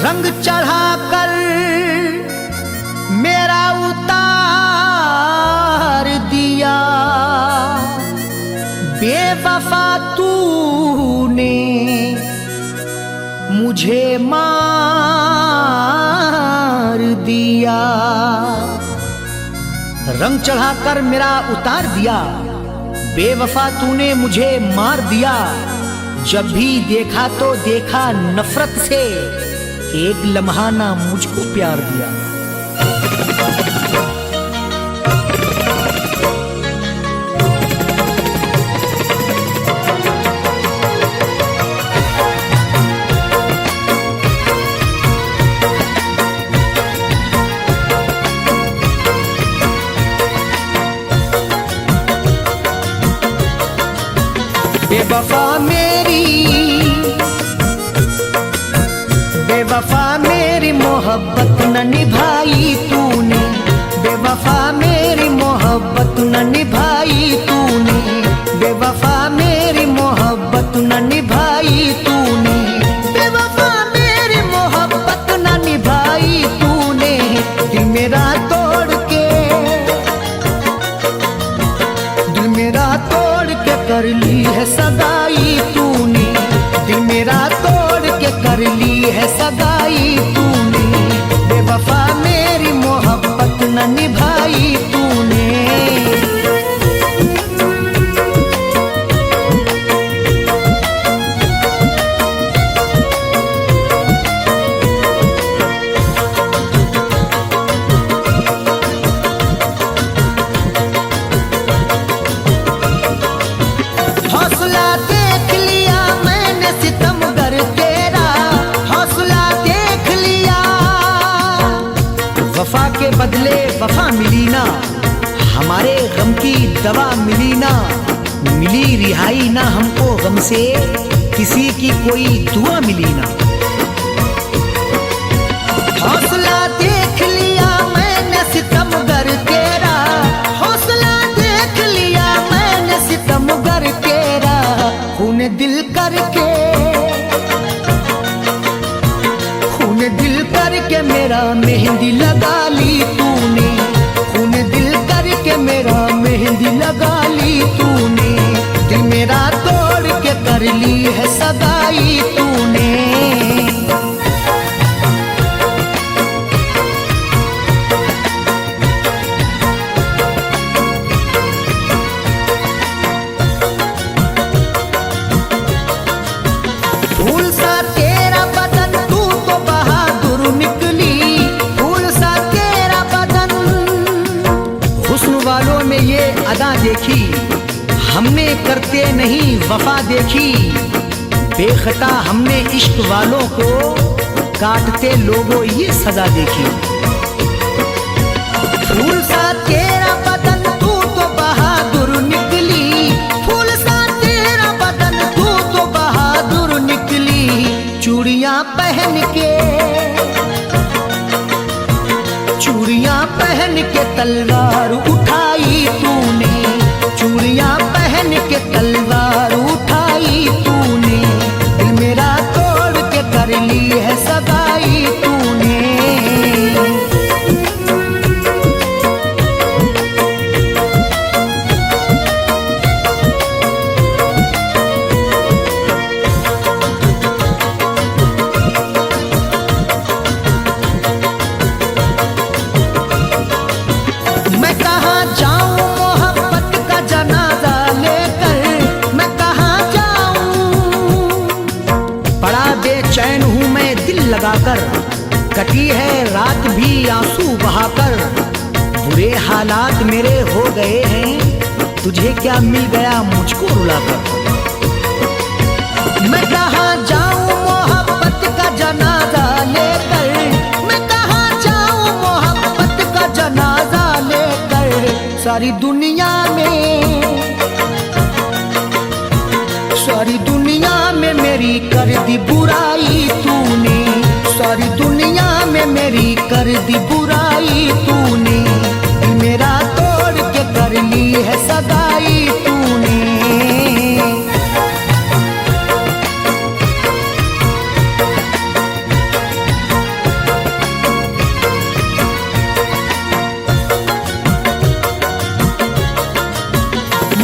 रंग चढ़ाकर मेरा उतार दिया, बेवफा तूने मुझे मार दिया। रंग चढ़ाकर मेरा उतार दिया, बेवफा तूने मुझे मार दिया। जब भी देखा तो देखा नफरत से, एक लम्हा ना मुझको प्यार दिया। बेवफा मेरी मोहब्बत न निभाई तूने, बेवफा मेरी मोहब्बत न निभाई तूने, बेवफा मेरी मोहब्बत न निभाई तूने, बेवफा मेरी मोहब्बत न निभाई तूने। दिल मेरा तोड़ के कर ली है सगाई तूने, दिल मेरा तोड़ के कर ली है सगाई तूने, बेवफा मेरी मोहब्बत न निभाई तूने। बदले वफा मिली ना, हमारे गम की दवा मिली ना, मिली रिहाई ना हमको गम से, किसी की कोई दुआ मिली ना। हौसला देख लिया मैंने सितमगर तेरा, हौसला देख लिया मैंने सितमगर तेरा, खून दिल करके मेरा मेहंदी लगा ली तूने, खून दिल करके मेरा मेहंदी लगा ली तूने, दिल मेरा तोड़ के कर ली है सगाई तूने। अदा देखी हमने करते नहीं वफा देखी, बेखता हमने इश्क वालों को काटते लोगों ये सजा देखी। फूल सा तेरा बदन तू तो बहादुर निकली, फूल सा तेरा बदन तू तो बहादुर निकली, चूड़ियां पहन के तलवार उठाई तूने, चूड़ियां पहन के तलवार उठाई तूने, दिल मेरा तोड़ के कर ली है सगाई तूने। लगाकर कटी है रात भी आंसू बहाकर, बुरे हालात मेरे हो गए हैं, तुझे क्या मिल गया मुझको रुलाकर। मैं कहाँ जाऊं मोहब्बत का जनाजा लेकर, मैं कहाँ जाऊं मोहब्बत का जनाजा लेकर, सारी दुनिया में मेरी कर दी बुराई तूने, सारी दुनिया में मेरी कर दी बुराई तूने, दिल मेरा तोड़ के कर ली है सगाई तूने।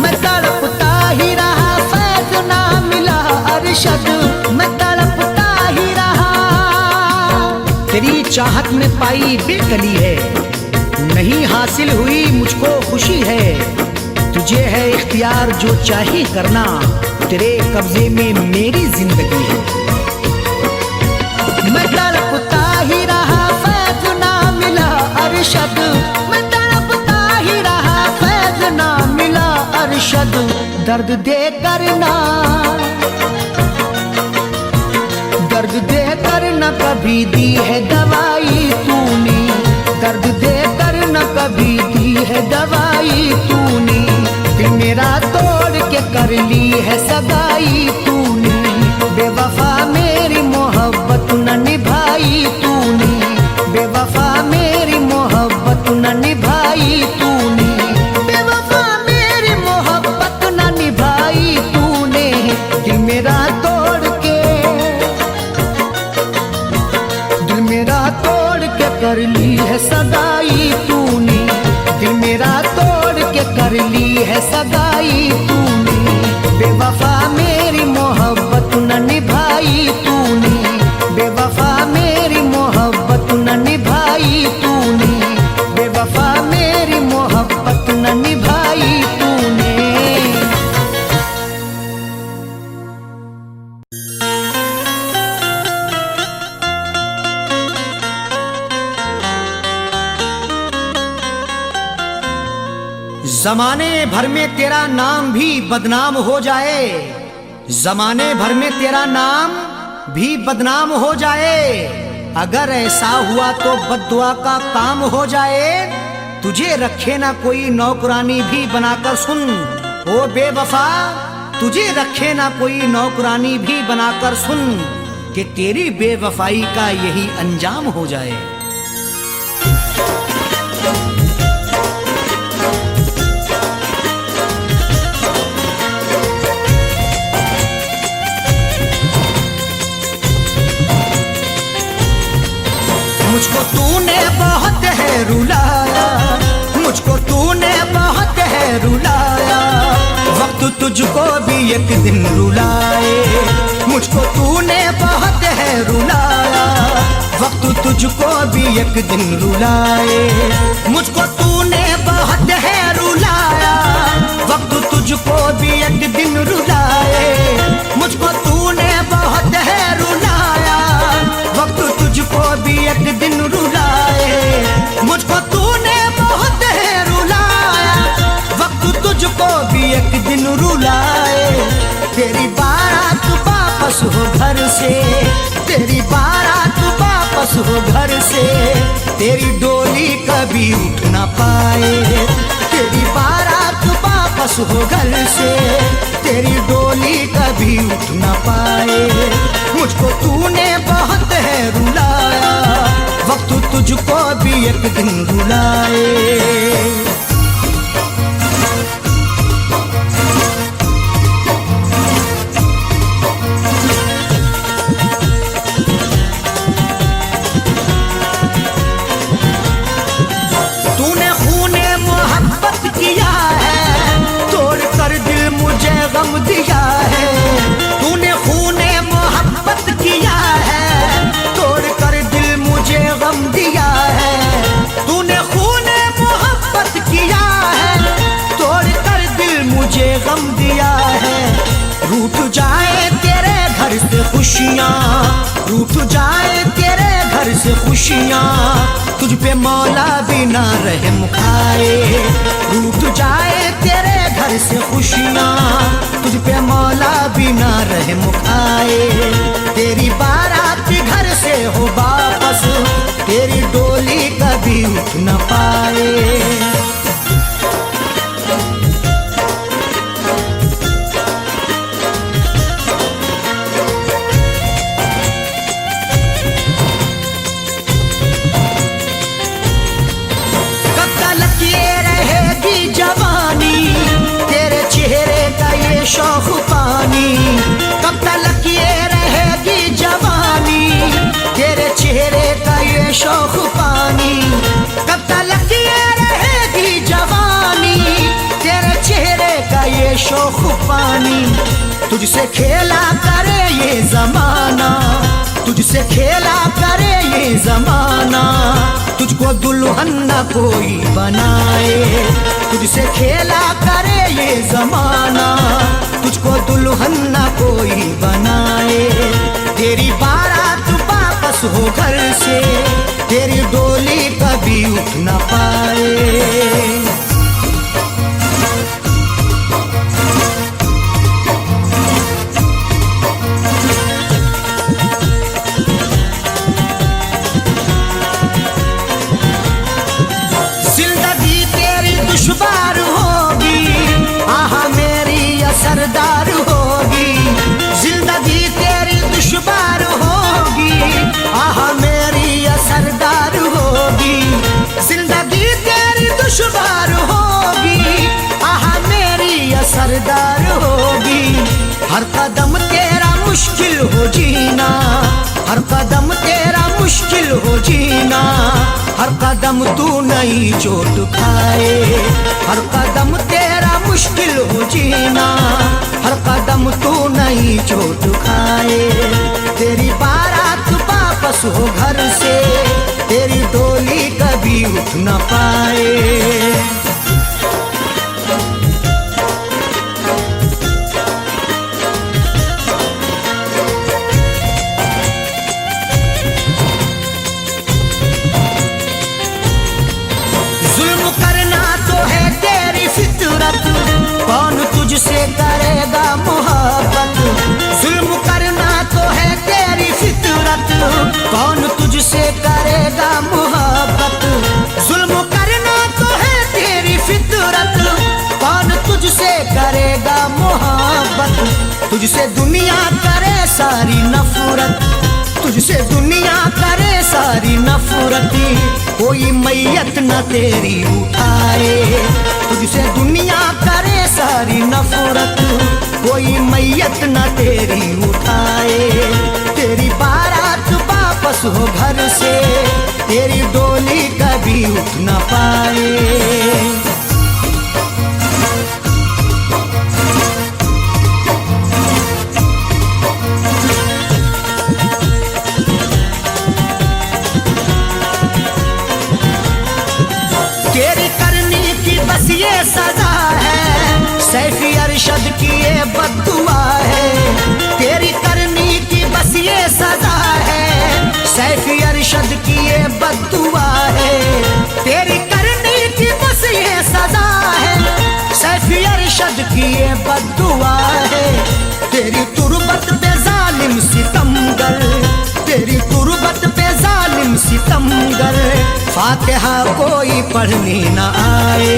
मैं तड़पता ही रहा, फैज ना मिला अरशद, मैं तड़पता ही रहा। तेरी चाहत में पाई बेकली है, नहीं हासिल हुई मुझको खुशी है। तुझे है इख्तियार जो चाहे करना, तेरे कब्जे में मेरी जिंदगी है। मैं तड़पता ही रहा, फैज ना मिला अरशद, मैं तड़पता ही रहा, फैज ना मिला अरशद। दर्द दे करना, दर्द दे करना कभी दी है दवाई तूने, दर्द दे करना कभी दी है दवाई तूने। दिल मेरा तोड़ के कर ली है सगाई तूने, बेवफा मेरी मोहब्बत न निभाई तूने, बेवफा मेरी मोहब्बत न निभाई तूने, बेवफा मेरी मोहब्बत न निभाई तूने। दिल मेरा तोड़ के, दिल मेरा तोड़ के कर ली है सगाई तूने, दिल मेरा तोड़ के कर ली है सगाई तूने, बेवफा मेरी मोहब्बत न निभाई तूने, बेवफा मेरी मोहब्बत न निभाई तूने, बेवफा मेरी मोहब्बत न निभाई तूने। जमाने भर में तेरा नाम भी बदनाम हो जाए, जमाने भर में तेरा नाम भी बदनाम हो जाए, अगर ऐसा हुआ तो बद्दुआ का काम हो जाए। तुझे रखे ना कोई नौकरानी भी बनाकर सुन, ओ बेवफा तुझे रखे ना कोई नौकरानी भी बनाकर सुन, कि तेरी बेवफाई का यही अंजाम हो जाए। मुझको तूने बहुत है रुलाया, मुझको तूने बहुत है रुलाया, वक्त तुझको भी एक दिन रुलाए। मुझको तूने बहुत है रुलाया, वक्त तुझको भी एक दिन रुलाए। मुझको तूने बहुत है रुलाया, वक्त तुझको भी एक दिन रुलाए। मुझको तूने बहुत है रुलाया, वक्त तुझको भी एक दिन रुलाए। मुझको तूने बहुत है रुलाया, वक्त तुझको भी एक दिन रुलाए। तेरी बारात वापस हो घर से, तेरी बारात वापस हो घर से, तेरी डोली कभी उठ ना पाए। तेरी बारात वापस हो घर से, तेरी डोली कभी उठ ना पाए। मुझको तूने बहुत है रुलाया, वक्त तुझको भी एक दिन रुलाए। तूने खूने मोहब्बत किया है, तोड़ कर दिल मुझे गम दिया है। तूने खूने मोहब्बत किया है, तोड़ कर दिल मुझे गम दिया है। तूने खूने मोहब्बत किया है, तोड़ कर दिल मुझे गम दिया है। रूठ जाए तेरे घर से खुशियाँ, रूठ जाए तेरे घर से खुशियाँ, तुझ पे मौला भी ना रहम खाए। रूठ जाए तेरे घर से खुशियाँ, तुझ पे मौला भी ना रहम खाए। तेरी बारात घर से हो वापस, तेरी डोली कभी उठ न पाए। शौक पानी, कब तलक ये रहेगी जवानी, तेरे चेहरे का ये शौक पानी, कब तलक ये रहेगी जवानी, तेरे चेहरे का ये शौक पानी। तुझसे खेला करे ये जमाना, तुझसे खेला करे ये जमाना, तुझको दुल्हन न कोई बनाए, तुझसे खेला करे ये जमाना, तुझको दुल्हन न कोई बनाए। तेरी बारात वापस हो घर से, तेरी डोली कभी उठ न पाए। दुश्वार होगी आहा मेरी असरदार होगी, जिंदगी तेरी दुश्वार होगी आहा मेरी असरदार होगी, जिंदगी तेरी दुश्वार होगी आहा मेरी असरदार होगी। हर कदम तेरा मुश्किल हो जीना, हर कदम तेरा मुश्किल हो जीना, हर कदम तू नई चोट खाए, हर कदम तेरा मुश्किल हो जीना, हर कदम तू नई चोट खाए। तेरी बारात वापस हो घर से, तेरी डोली कभी उठ न पाए। कौन तुझसे करेगा मोहब्बत, जुल्म करना तो है तेरी फितरत, कौन तुझसे करेगा मोहब्बत, जुल्म करना तो है तेरी फितरत, कौन तुझसे करेगा मोहब्बत। तुझसे दुनिया करे सारी नफरत, तुझसे दुनिया करे सारी नफरती, कोई मैयत न तेरी उठाए, तुझसे दुनिया करे सारी नफरत, कोई मैयत न तेरी उठाए। तेरी बारात वापस हो घर से, तेरी डोली कभी उठ न पाए। बस ये सजा है सैफी अरशद की ये बद्दुआ है, तेरी करनी की बस ये सजा है सैफी अरशद की ये बद्दुआ है, तेरी करनी की बस ये सजा है सैफी अरशद की ये बद्दुआ है। तेरी तुरबत पे जालिम सितमगर, तेरी तुरबत पे जालिम सितमगर, फातिहा कोई पढ़ने न आए,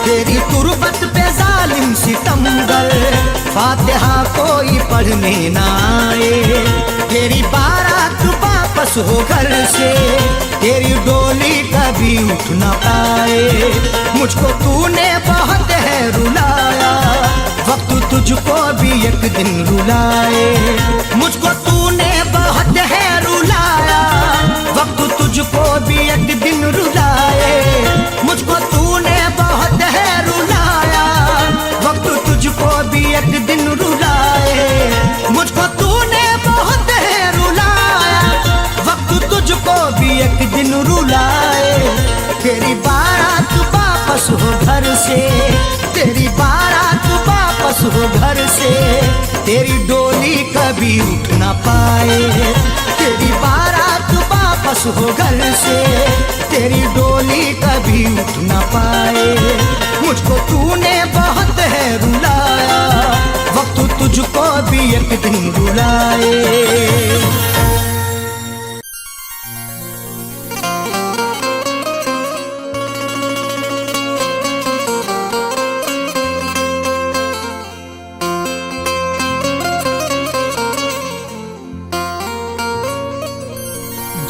तेरी तुरबत पे जालिम सितमगर, फातिहा कोई पढ़ने न आए। तेरी बारात वापस हो घर से, तेरी डोली कभी उठ न पाए। मुझको तूने बहुत है रुलाया, वक्त तुझको भी एक दिन रुलाए, मुझको तूने बहुत है रुलाया, वक्त तुझको भी एक दिन रुलाए, मुझको तूने बहुत है रुलाया, वक्त तुझको भी एक दिन रुलाए, मुझको तूने बहुत है रुलाया, वक्त तुझको भी एक दिन रुलाए। तेरी बारात वापस हो घर से, तेरी बारात वापस हो घर से, तेरी डोली कभी उठ न पाए। तेरी बारात वापस हो घर से, तेरी डोली कभी उठ न पाए। मुझको तूने बहुत है रुलाया, वक्त तुझको भी एक दिन रुलाए।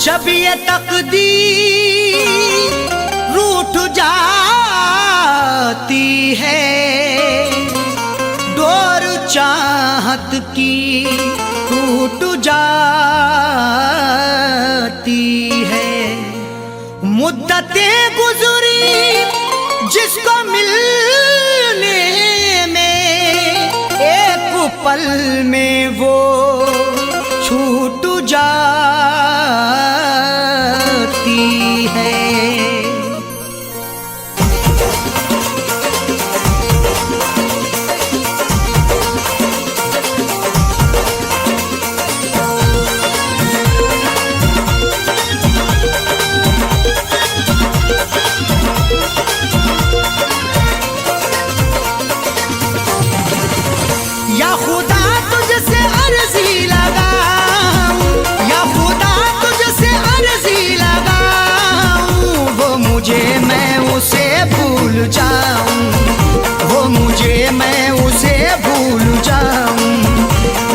जब ये तकदीर रूठ जाती है, डोर छूट जाती है। मुद्दतें गुजरी जिसको मिलने में, एक पल में वो छूट जाती है। या खुदा तुझसे अर्जी लगाऊं, या खुदा तुझसे अर्जी लगाऊं, वो मुझे मैं उसे भूल जाऊं, वो मुझे मैं उसे भूल जाऊं।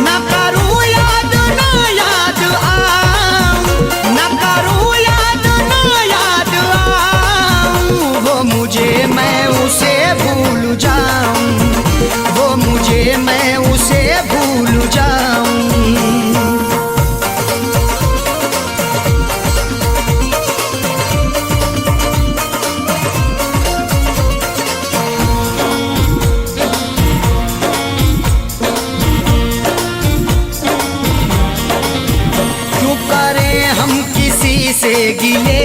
ना करूं याद ना याद आऊं, ना करूं याद ना याद आऊं, वो मुझे मैं उसे भूल जाऊं, वो मुझे मैं उसे भूल जाऊं। क्यों करें हम किसी से गिले,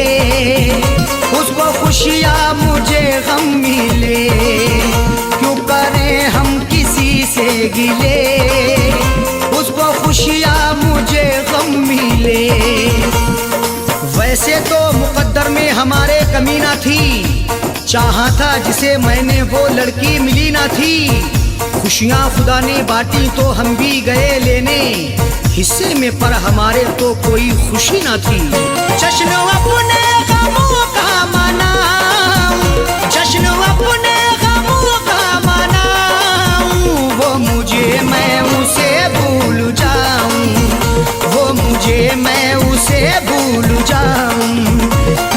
उसको खुशियाँ मुझे गम मिले। क्यों करें हम किसी से गिले, उसको खुशियाँ मुझे गम मिले। वैसे तो मुकद्दर में हमारे कमी ना थी, चाहा था जिसे मैंने वो लड़की मिली ना थी। खुशियाँ खुदा ने बांटी तो हम भी गए लेने, हिस्से में पर हमारे तो कोई खुशी ना थी। जश्न अपने गमों का मनाऊं, जश्न अपने गमों का मनाऊं, वो मुझे मैं उसे भूल जाऊं, वो मुझे मैं उसे भूल जाऊं।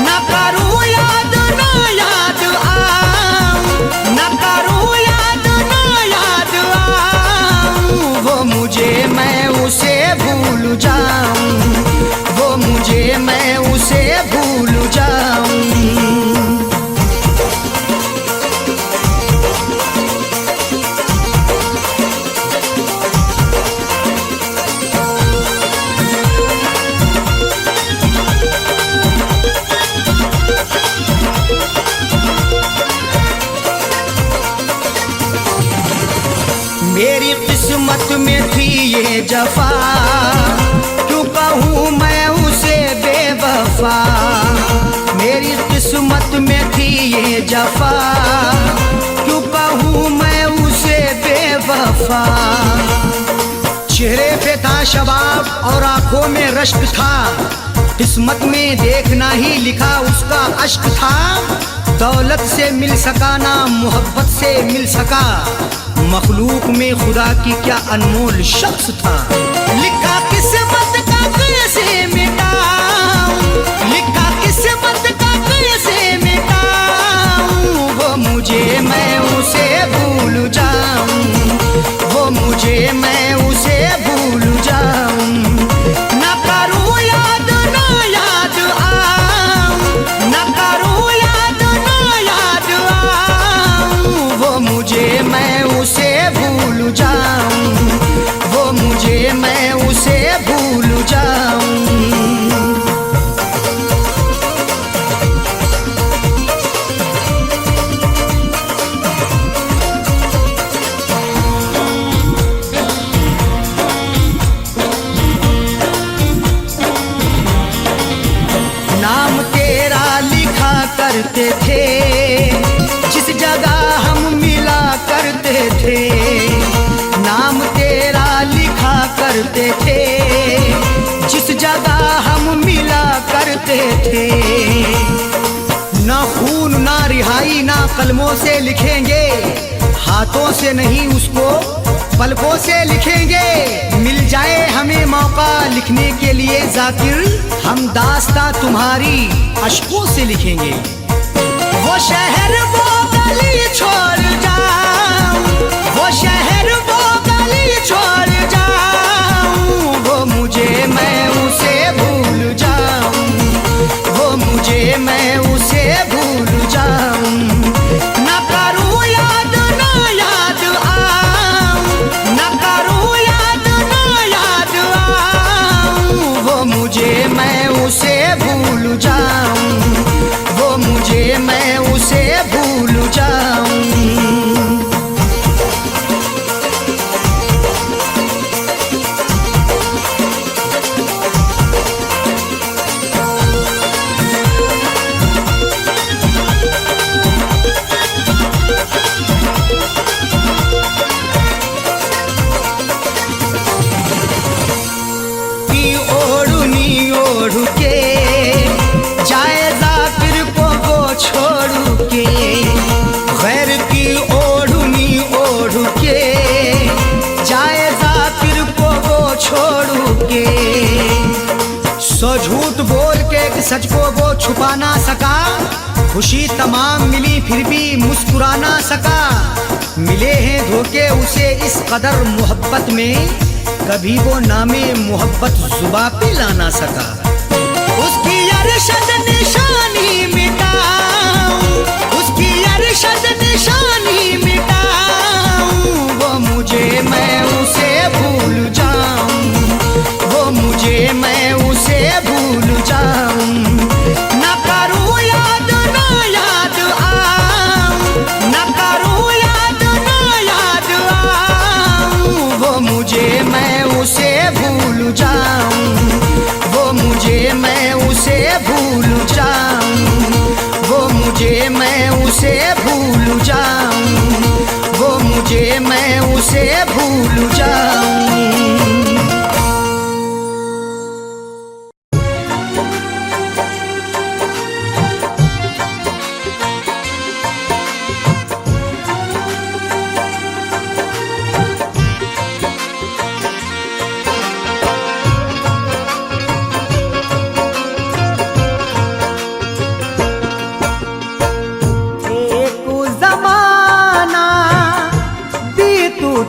ना करूं याद ना याद आऊं, ना करूं याद ना याद आऊं, वो मुझे मैं उसे भूल जाऊं, वो मुझे मैं उसे भूल जाऊं। मेरी किस्मत में थी ये जफा, क्यों कहूँ मैं उसे बेवफा। मेरी किस्मत में थी ये जफा, क्यों कहूँ मैं उसे बेवफा। चेहरे पे था शबाब और आंखों में रश्क था, किस्मत में देखना ही लिखा उसका अश्क था। दौलत से मिल सका ना मोहब्बत से मिल सका, मखलूक में खुदा की क्या अनमोल शख्स था। लिखा किस्मत का कैसे मिटाऊं, लिखा किस्मत का कैसे मिटाऊं, वो मुझे मैं उसे भूल जाऊं, वो मुझे मैं उसे भूल जाऊं। ना करूं याद ना याद आऊं, ना करूं याद ना याद आऊं, वो मुझे मैं उसे भूल जाऊं, वो मुझे मैं उसे भूल जाऊं। नाम तेरा लिखा करते थे, जिस जगह हम मिला करते थे। नाम तेरा लिखा करते थे, जिस जगह हम मिला करते थे। ना खून ना रिहाई ना कलमों से लिखेंगे, हाथों से नहीं उसको पलकों से लिखेंगे। मिल जाए हमें मौका लिखने के लिए जाकिर, हम दास्तां तुम्हारी अश्कों से लिखेंगे। वो शहर वो गली छोड़ जाऊं, वो शहर वो गली छोड़ जाऊं, वो मुझे मैं उसे भूल जाऊं, न करूं याद ना याद आऊं, न करूं याद ना याद आऊं, वो मुझे मैं उसे भूल जाऊं, वो मुझे मैं उसे भूल जाऊं। झूठ बोल के सच को वो छुपा ना सका, खुशी तमाम मिली फिर भी मुस्कुरा ना सका। मिले हैं धोखे उसे इस कदर मोहब्बत में, कभी वो नामे मोहब्बत जुबां पे ला ना सका। उसकी अरशद निशानी मिटाऊं, उसकी अरशद निशानी मिटाऊं, वो मुझे मैं उसे भूल जाऊं, वो मुझे मैं उसे भूल जाऊं। न करूं याद ना याद आऊं, न करूं याद ना याद आऊं, वो मुझे मैं उसे भूल जाऊं, वो मुझे मैं उसे भूल जाऊं, वो मुझे मैं उसे भूल जाऊं, वो मुझे मैं उसे भूल जाऊं।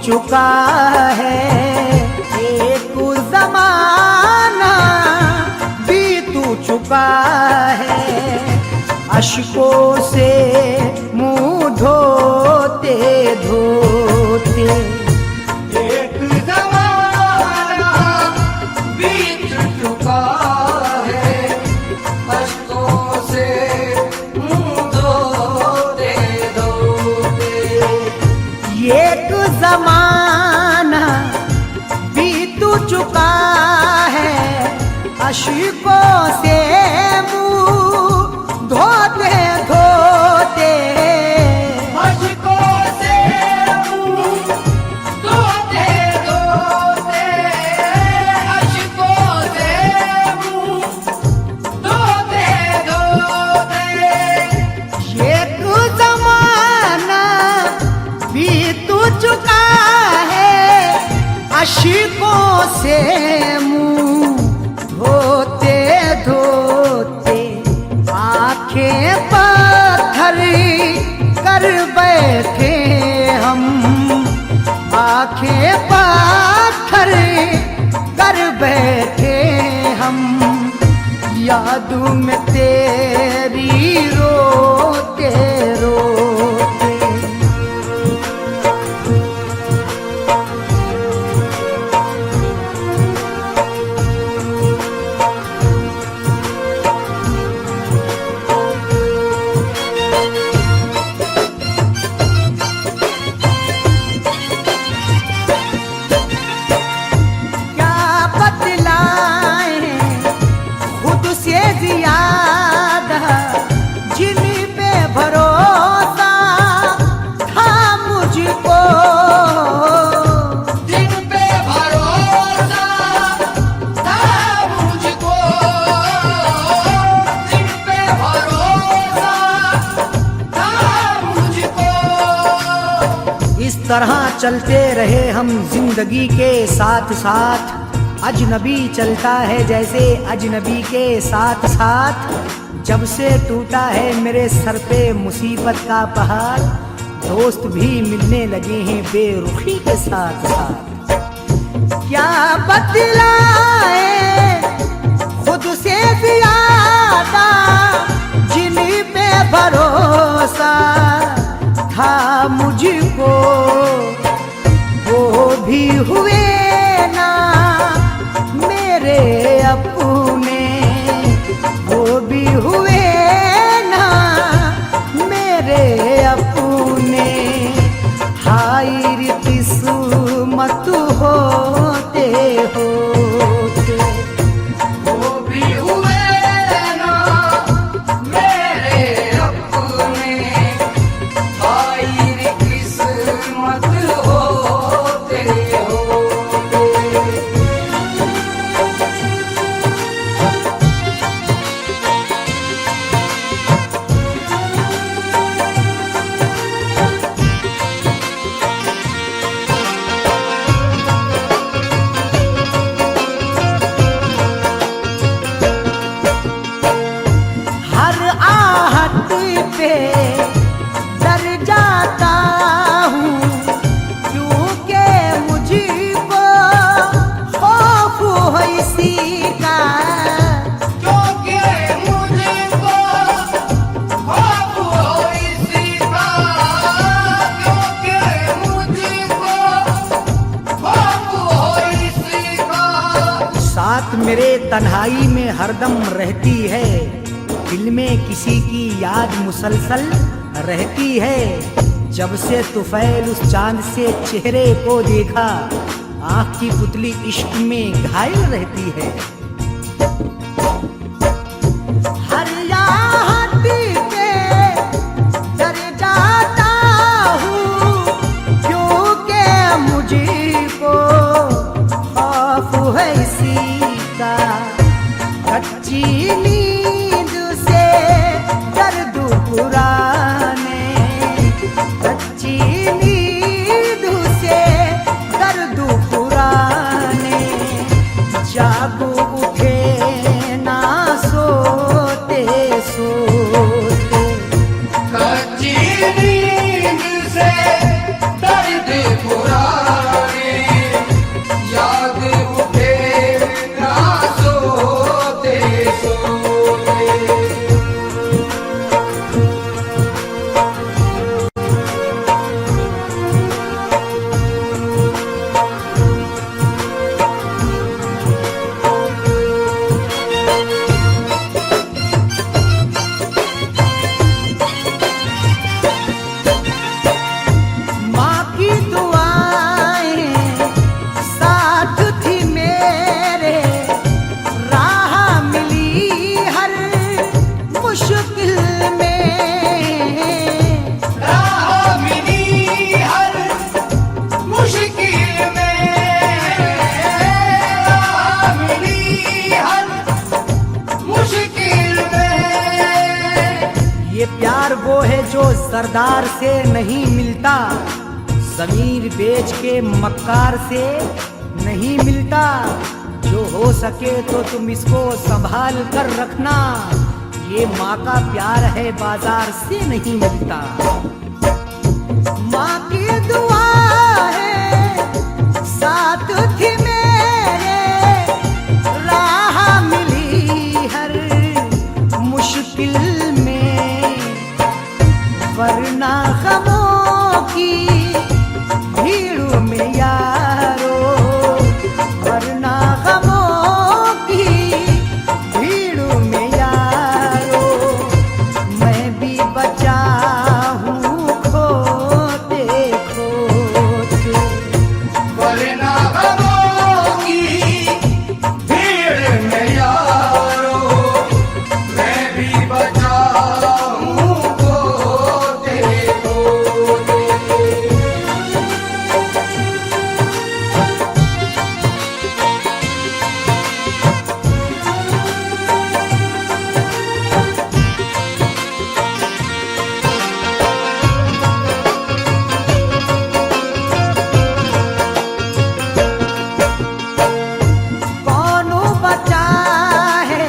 चुका है एक ज़माना बीत चुका है, अश्कों से मुँह धोते धोते। एक ज़माना बीत चुका है, अश्कों से मुँह धोते धोते। एक ज़माना बीत चुका है, अश्कों से मुँह धोते धोते। अश्कों से मुँह धोते धोते, अश्कों से मुँह धोते धोते। एक ज़माना बीत चुका है, अश्कों से मुँह धोते धोते। आंखें पत्थर कर बैठे हम, आंखें पत्थर कर बैठे हम, याद में तेरी रोते रोते। तरह चलते रहे हम जिंदगी के साथ साथ, अजनबी चलता है जैसे अजनबी के साथ साथ। जब से टूटा है मेरे सर पे मुसीबत का पहाड़, दोस्त भी मिलने लगे हैं बेरुखी के साथ साथ। क्या बतलाए खुद से ज्यादा पे डर जाता हूँ, क्योंकि मुझको खौफ है इसी का। क्योंकि मुझको खौफ हो इसी का, क्योंकि मुझको खौफ हो इसी का। साथ मेरे तन्हाई में हरदम रहती है, दिल में किसी की याद मुसलसल रहती है। जब से तुफैल उस चांद से चेहरे को देखा, आँख की पुतली इश्क में घायल रहती है। हर यादी पे डर जाता हूँ, क्योंकि मुझको खौफ है इसी का। कच्ची नींद से दर्द पुराने, कच्ची नींद से दर्द पुराने, जाग उठे ना सोते सोते। कच्ची नींद से दर्द पुराने, याद उठे ना सोते सोते। माँ की दुआएं साथ थी मेरे, राह मिली हर मुश्किल में। राह मिली हर मुश्किल में, राह मिली हर मुश्किल में। ये प्यार वो है जो सरदार से नहीं मिलता, ज़मीर बेच के मक्कार से नहीं मिलता। जो हो सके तो तुम इसको संभाल कर रखना, ये माँ का प्यार है बाजार से नहीं मिलता। माँ की दुआ है साथ थी मेरे, राह मिली हर मुश्किल में। वरना गमों की भीड़ में यारो, वरना गमों की भीड़ में यारो, मैं भी बचा हूँ खोते खोते। वरना गमों की भीड़ में यारो, मैं भी बचा हूँ खोते खोते। कौन बचा है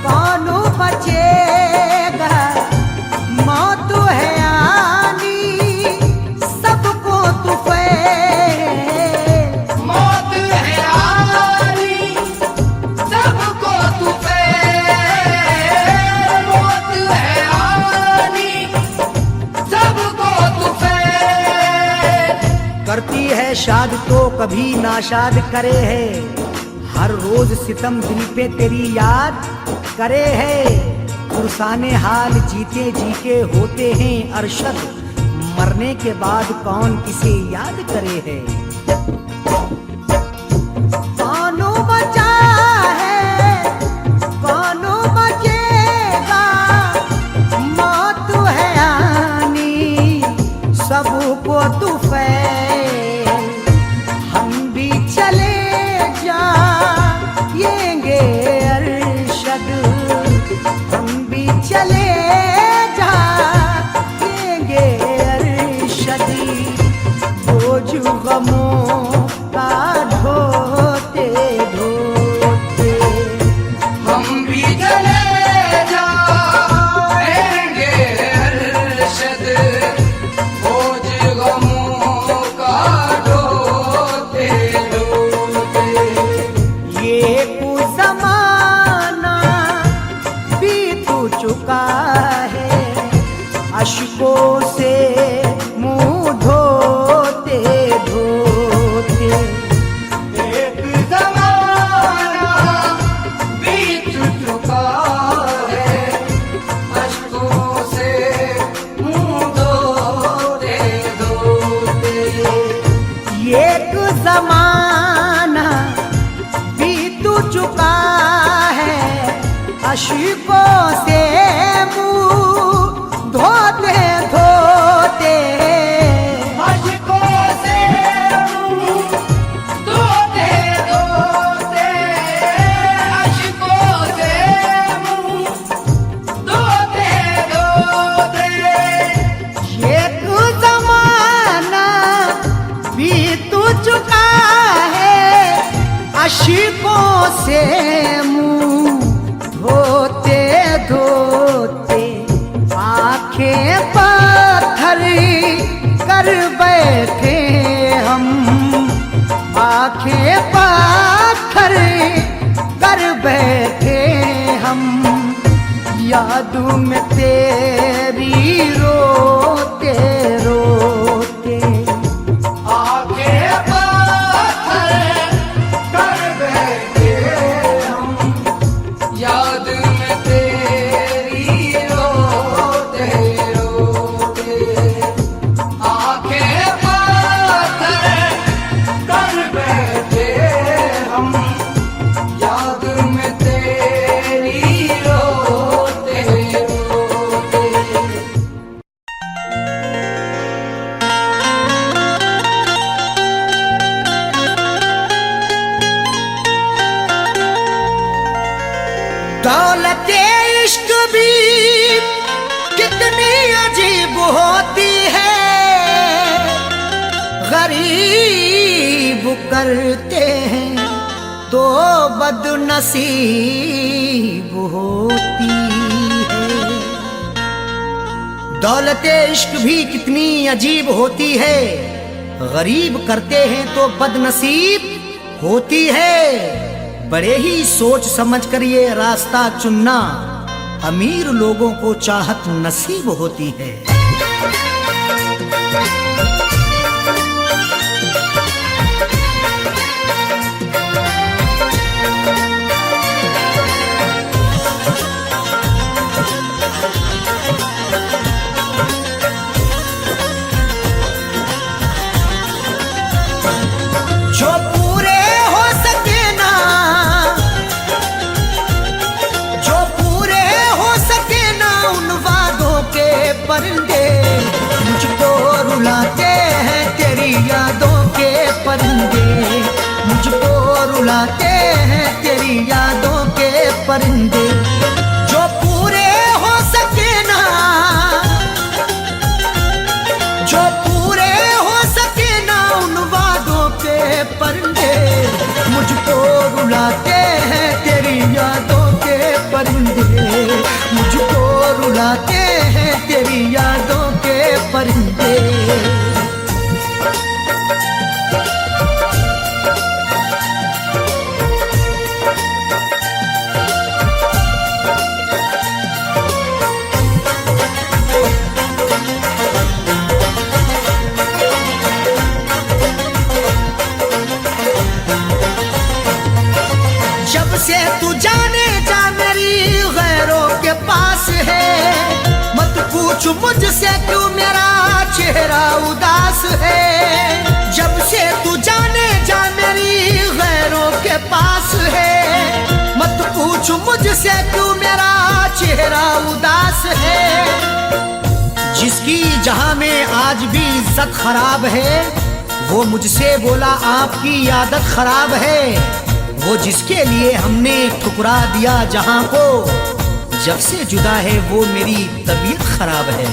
कौन बचेगा, मौत है आनी सबको तुफैल। मौत है आनी सबको तुफैल, मौत है आनी सबको तुफैल। करती है शाद तो कभी नाशाद करे है, हर रोज सितम दिल पे तेरी याद करे है। पुरसाने हाल जीते जी के होते हैं अरशद, मरने के बाद कौन किसे याद करे है। कौन बचा है कौन बचेगा, मौत है आनी सबको तुफैल। हम भी चले जाएंगे अरशद, हम भी चले जाएंगे अरशद। बोझ गमों है, अश्कों से मुंह धोते धोते। एक ज़माना बीत चुका है, अश्कों से मुंह धोते धोते। एक ज़माना बीत चुका है, अश्कों से मुंह धोते धोते। अश्कों से मुंह धोते धोते, अश्कों से मुंह धोते धोते। एक ज़माना बीत चुका है, अश्कों से मुंह धोते धोते। आंखें पत्थर कर बैठे हम, आंखें पत्थर कर बैठे हम। याद में तेरी रोते रोते। आंखें पत्थर कर बैठे हम, याद में तेरी रोते रोते। आंखें पत्थर कर बैठे हम, याद में तेरी रोते रोते। दौलत इश्क भी कितनी अजीब होती है, गरीब करते हैं तो बदनसीब होती है। दौलत इश्क भी कितनी अजीब होती है, गरीब करते हैं तो बदनसीब होती है। बड़े ही सोच समझ कर ये रास्ता चुनना, अमीर लोगों को चाहत नसीब होती है। जो पूरे हो सके ना, जो पूरे हो सके ना उन वादों के परिंदे, मुझको रुलाते हैं तेरी यादों के परिंदे। मुझको रुलाते हैं तेरी यादों के परिंदे। जो पूरे हो सके ना, जो पूरे हो सके ना उन वादों के परिंदे, मुझको रुलाते हैं तेरी यादों के परिंदे। मुझको रुलाते हैं तेरी यादों के परिंदे। जब से तू जाने जा मेरी गैरों के पास है, मत पूछ मुझसे क्यों मेरा चेहरा उदास है। जब से तू जाने जा मेरी गैरों के पास है, मत पूछ मुझसे क्यों मेरा चेहरा उदास है। जिसकी जहां में आज भी इज्जत खराब है, वो मुझसे बोला आपकी आदत खराब है। वो जिसके लिए हमने ठुकरा दिया जहां को, जब से जुदा है वो मेरी तबीयत खराब है।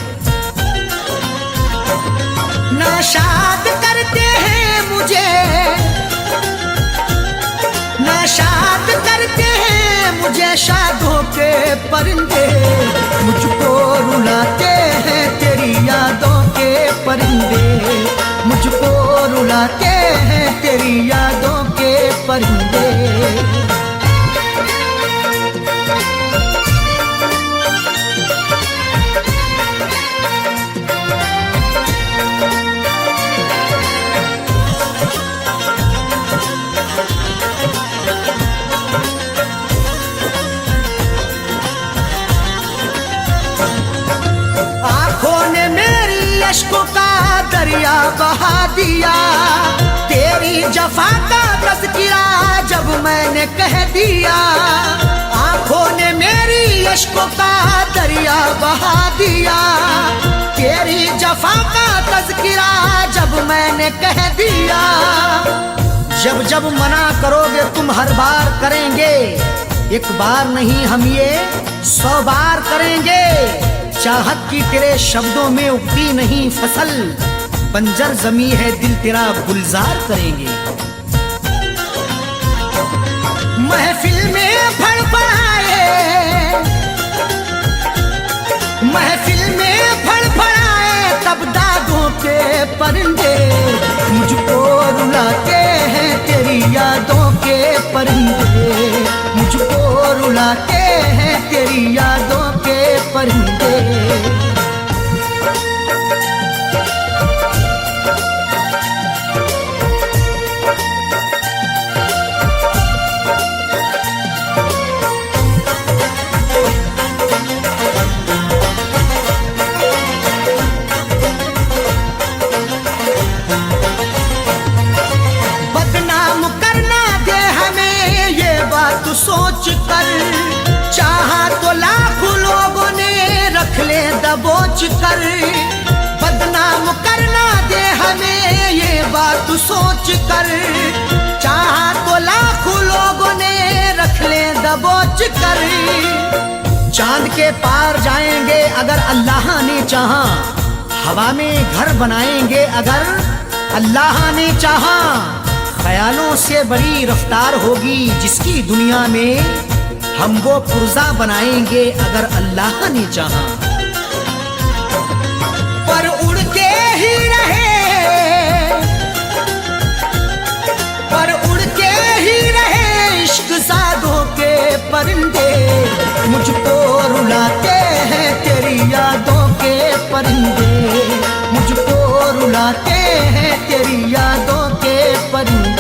नाशाद करते हैं मुझे, नाशाद करते हैं मुझे शादों के परिंदे। मुझको रुलाते हैं तेरी यादों के परिंदे। मुझको रुलाते हैं तेरी यादों के परिंदे। दरिया बहा दिया। तेरी जफा का तज़किरा जब मैंने कह दिया, आंखों ने मेरी अश्कों का दरिया बहा दिया। तेरी जफा का तज़किरा जब मैंने कह दिया। जब जब मना करोगे तुम हर बार करेंगे, एक बार नहीं हम ये 100 बार करेंगे। चाहत की तेरे शब्दों में उगती नहीं फसल, बंजर जमी है दिल तेरा गुलजार करेंगे। महफिल में फड़फड़ाए, महफिल में फड़फड़ाए तब दागों के परिंदे, मुझको रुलाते हैं तेरी यादों के परिंदे। मुझको रुलाते हैं तेरी यादों के परिंदे। सोच कर चाहा तो लाखों लोगों ने रख ले दबोच कर। बदनाम करना दे हमें ये बात सोच कर, चाहा तो लाखों लोगों ने रख ले दबोच कर। चांद के पार जाएंगे अगर अल्लाह ने चाहा, हवा में घर बनाएंगे अगर अल्लाह ने चाहा। ख्यालों से बड़ी रफ्तार होगी जिसकी दुनिया में, हम वो पुर्जा बनाएंगे अगर अल्लाह ने चाहा। पर उड़ के ही रहे, पर उड़ के ही रहे इश्क सादों के परिंदे। मुझको रुलाते हैं तेरी यादों के परिंदे। मुझको रुलाते हैं तेरी यादों के परिंदे।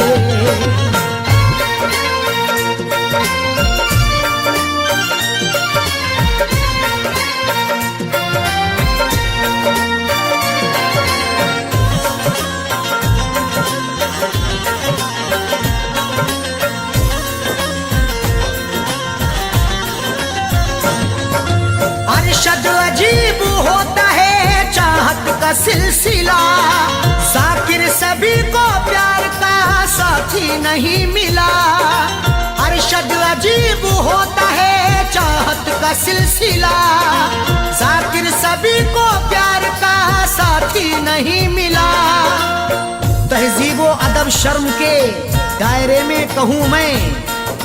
अरशद अजीब होता है चाहत का सिलसिला, जाकिर सभी को प्यार का साथी नहीं मिला। अरशद अजीब होता है चाहत का सिलसिला, जाकिर सभी को प्यार का साथी नहीं मिला। तहजीब व अदब शर्म के दायरे में कहूँ मैं,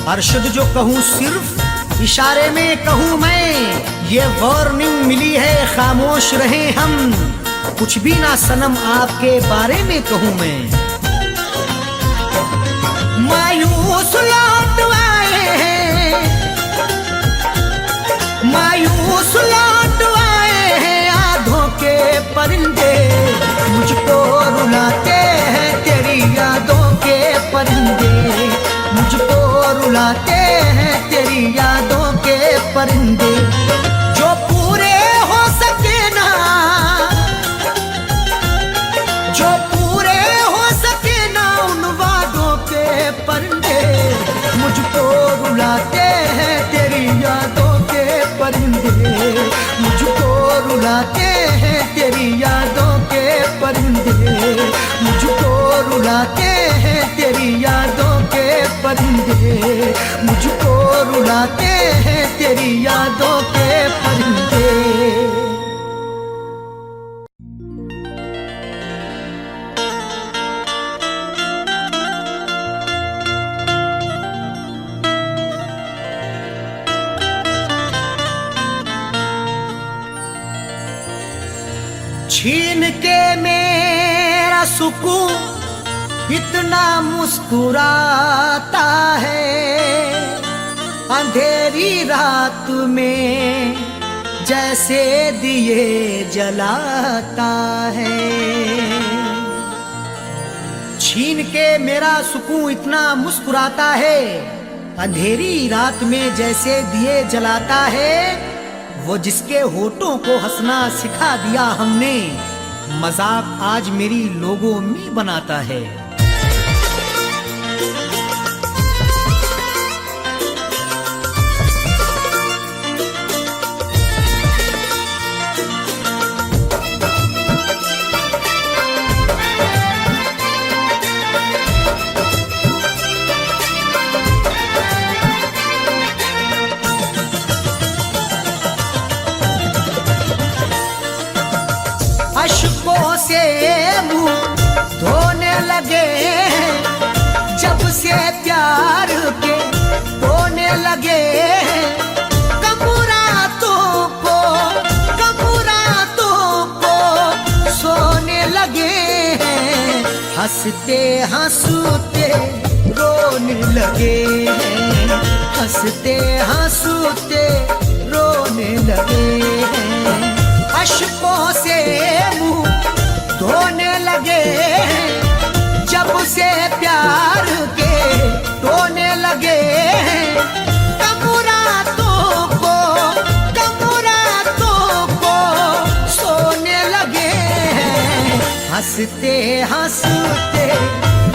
अरशद जो कहूँ सिर्फ इशारे में कहूँ मैं। ये वार्निंग मिली है खामोश रहे हम, कुछ भी ना सनम आपके बारे में कहूँ मैं। मायूस लौट आए हैं, मायूस लौट आए हैं आधों के परिंदे। मुझको रुलाते हैं तेरी यादों के परिंदे। मुझको रुलाते हैं तेरी यादों के परिंदे। जो पूरे हो सके ना, जो पूरे हो सके ना उन वादों के परिंदे। मुझको रुलाते हैं तेरी यादों के परिंदे। मुझको रुलाते हैं तेरी यादों के परिंदे। मुझको रुलाते हैं तेरी यादों के परिंदे। मुझको रुलाते हैं तेरी यादों के परिंदे। छीन के मेरा सुकून इतना मुस्कुराता है, अंधेरी रात में जैसे दिए जलाता है। छीन के मेरा सुकून इतना मुस्कुराता है, अंधेरी रात में जैसे दिए जलाता है। वो जिसके होठों को हंसना सिखा दिया हमने, मजाक आज मेरी लोगों में बनाता है। अश्कों से मुंह धोने लगे जब से प्यार के होने लगे। कमुरातों को सोने लगे हैं, हंसते हंसते रोने लगे हैं, हंसते हंसते रोने लगे हैं। अश्कों से मुंह धोने लगे जब से प्यार के टोने लगे। कमुरातों को सोने लगे, हंसते हंसते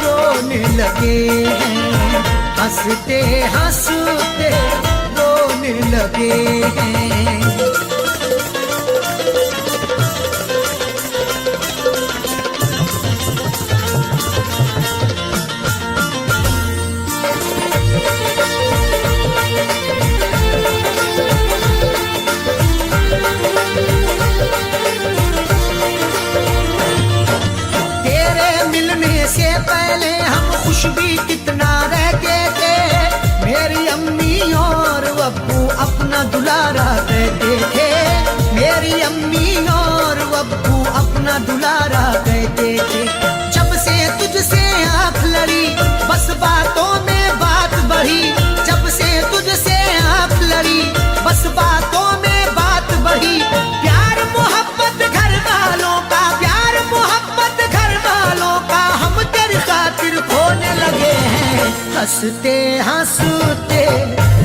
रोने लगे, हंसते हंसते रोने लगे। से पहले हम खुश भी कितना रहते थे, मेरी अम्मी और अब्बू अपना दुलारा कहते थे, मेरी अम्मी और अब्बू अपना दुलारा कहते थे। जब से तुझसे आँख लड़ी बस बातों में बात बढ़ी, जब से तुझसे आँख लड़ी बस बातों में बात बढ़ी। प्यार मोहब्बत घर वालों का, प्यार मोहब्बत घर वालों का हम तेरी खातिर खोने लगे हैं, हंसते हंसते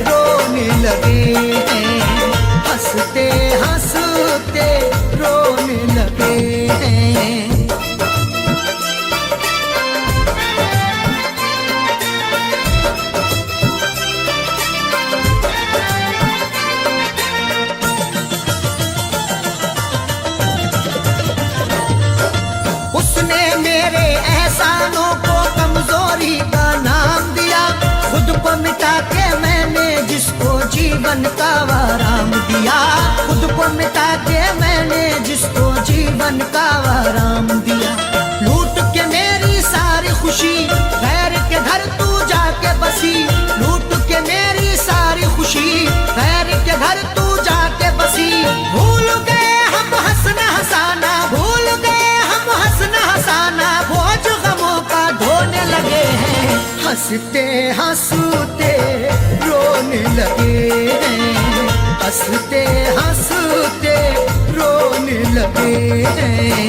रोने लगे हैं, हंसते हंसते रोने लगे हैं। उसने मेरे एहसानों को कमजोरी का नाम दिया, खुद को मिटा के मैंने जिसको जीवन का आराम दिया, खुद को मिटा के मैंने जिसको जीवन का आराम दिया। लूट के मेरी सारी खुशी गैर के घर तू जाके बसी, लूट के मेरी सारी खुशी गैर के घर तू जाके बसी। भूल गए हम हंसना हंसाना, भूल गए हम हंसना हंसाना, बोझ गमों का ढोने लगे हैं, हंसते हंसते रोने लगे हैं, हंसते हंसते रोने लगे हैं।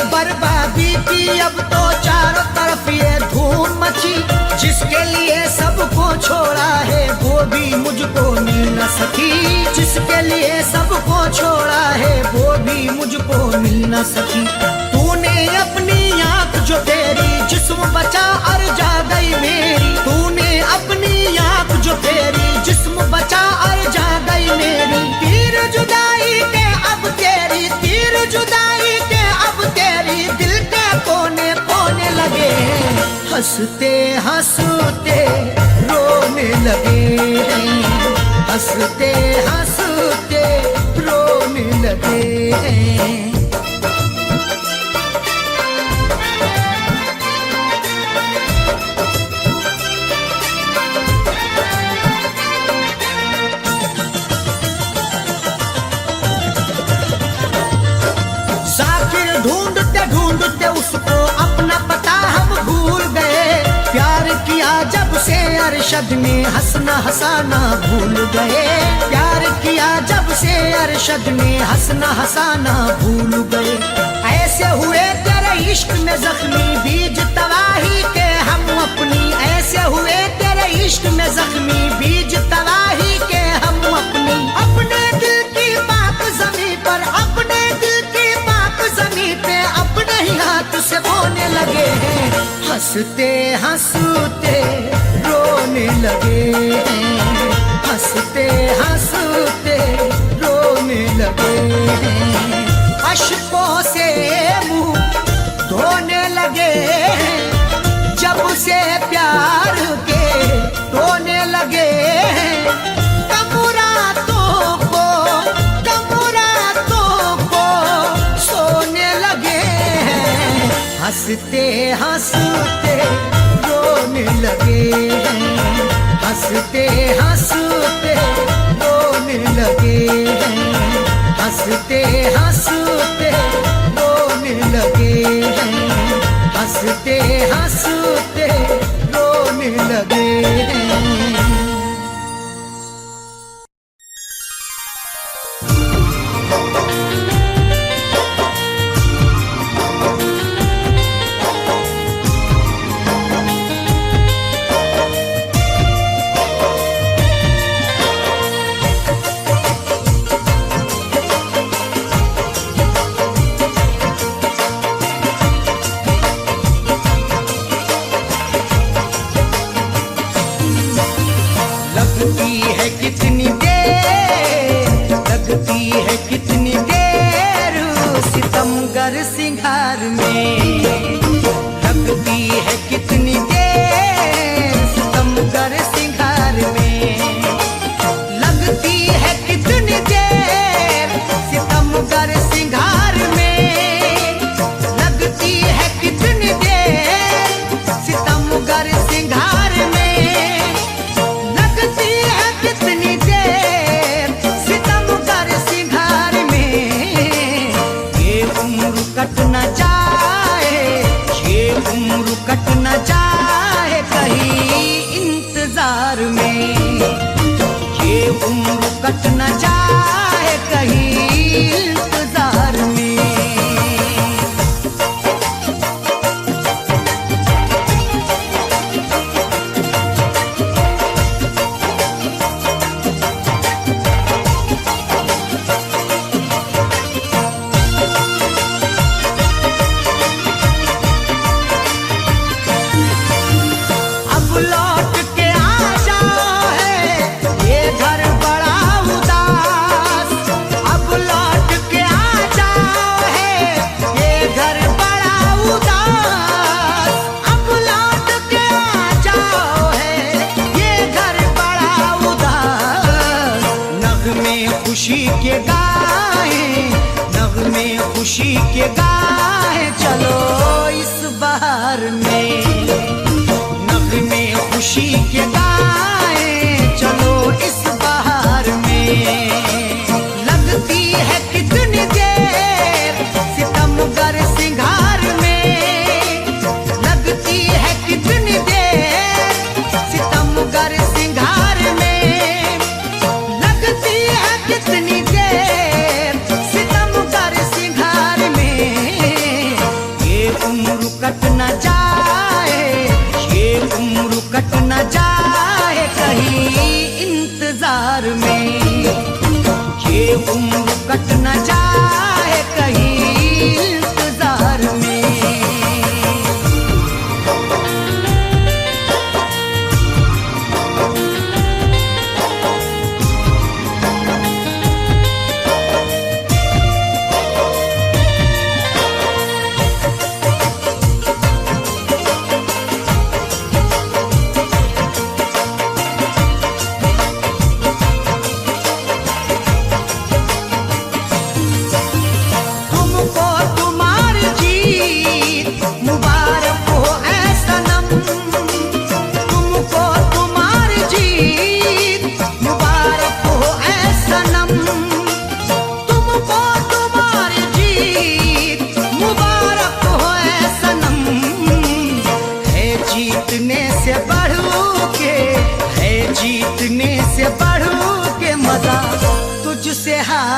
बर्बादी की अब तो चारों तरफ ये धूम मची, जिसके लिए सबको छोड़ा है वो भी मुझको मिल न सकी, जिसके लिए सबको छोड़ा है वो भी मुझको मिल न सकी। तूने अपनी आँख जो फेरी जिस्म बचा और जा गई मेरी, तूने अपनी आँख जो फेरी जिस्म बचा और जा गई मेरी। तीर जुदाई के अब तेरी, तीर जुदाई के अब तेरी दिल के कोने कोने लगे, हंसते हंसते रोने लगे, हंसते हंसते रोने लगे। जाकिर ढूंढते ढूंढते उसको अपना पता हम भूल गए, प्यार किया जब से अरशद ने हंसना हंसाना भूल गए। प्यार किया जब से अरशद ने हंसना हंसाना भूल गए। ऐसे हुए तेरे इश्क में जख्मी बीज तबाही के हम अपनी, ऐसे हुए तेरे इश्क में जख्मी बीज तबाही के हम अपनी। अपने दिल की पाक जमी पर, अपने दिल की पाक जमी पे अपने ही हाथ से बोने लगे हैं। हंसते हंसते रोने लगे हैं, हंसते हंसते रोने लगे हैं। अश्कों से मुंह धोने लगे हैं, जब से प्यार के रोने लगे हैं। कमुरातों को सोने लगे हैं। हंसते हंसते रोने लगे हैं, हंसते हंसते रोने लगे हैं, हंसते हंसते रोने लगे हैं, हंसते हंसते रोने लगे हैं। लगती है कितनी देर, लगती है कितनी देर सितमगर सिंगार में। लगती है कितनी देर सितमगर सिंगार में। लगती है कितनी देर सितमगर सिंगार में। लगती है कितनी देर सितमगर सिंगार में। लगती है कितनी देर सितमगर सिंगार में। ये उम्र कट न जाए, ये उम्र कट न जाए कहीं इंतजार में। ये उम्र कट न जाए कहीं इंतजार में। अब लौट के आ जाओ है ये घर बड़ा उदास। अब लौट के आ जाओ है ये घर बड़ा उदास। अब लौट के आ जाओ है ये घर बड़ा उदास। नगमे खुशी के गाए, नगमे खुशी के गाए चलो इस बहार में। में खुशी के गाए चलो इस बहार में। लगती है कितनी देर सितमगर सिंगार में। लगती है कितनी देर सितमगर सिंगार में। लगती है कितनी देर सितमगर सिंगार में। ये उम्र कट न जाए, ये उम्र कट न जाए कहीं इंतजार में। ये उम्र कट न जाए कहीं इंतजार में।